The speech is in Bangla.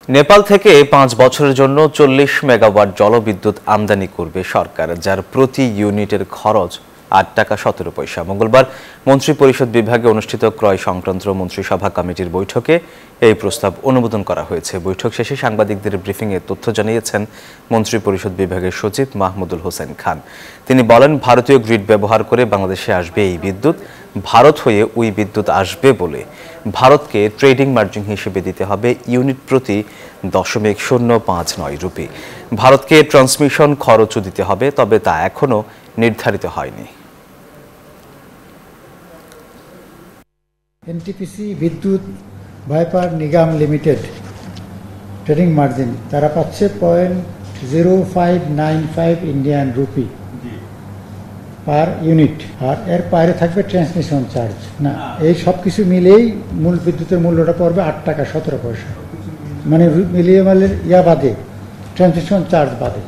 নেপাল থেকে 5 বছরের জন্য 40 মেগাওয়াট জলবিদ্যুৎ আমদানি করবে সরকার, যার প্রতি ইউনিটের খরচ 8 টাকা 17 পয়সা। মঙ্গলবার মন্ত্রিপরিষদ বিভাগে অনুষ্ঠিত ক্রয় সংক্রান্ত মন্ত্রিসভা কমিটির বৈঠকে এই প্রস্তাব অনুমোদন করা হয়েছে। বৈঠক শেষে সাংবাদিকদের ব্রিফিংয়ে তথ্য জানিয়েছেন মন্ত্রিপরিষদ বিভাগের সচিব মাহমুদুল হোসেন খান। তিনি বলেন, ভারতীয় গ্রিড ব্যবহার করে বাংলাদেশে আসবে এই বিদ্যুৎ। ভারত হয়ে ওই বিদ্যুৎ আসবে বলে ভারতকে ট্রেডিং মার্জিন হিসেবে দিতে হবে ইউনিট প্রতি 0.059 রুপি। ভারতকে ট্রান্সমিশন খরচও দিতে হবে, তবে তা এখনো নির্ধারিত হয়নি। এনটিপিসি বিদ্যুৎ ভাইপার নিগম লিমিটেড ট্রেডিং মার্জিন তারা পাচ্ছে 0.0595 ইন্ডিয়ান রুপি পার ইউনিট, আর এর বাইরে থাকবে ট্রান্সমিশন চার্জ। না, এই সব কিছু মিলেই মূল বিদ্যুতের মূল্যটা পড়বে 8 টাকা 17 পয়সা, মানে মিলিয়ে মালের বাদে, ট্রান্সমিশন চার্জ বাদে।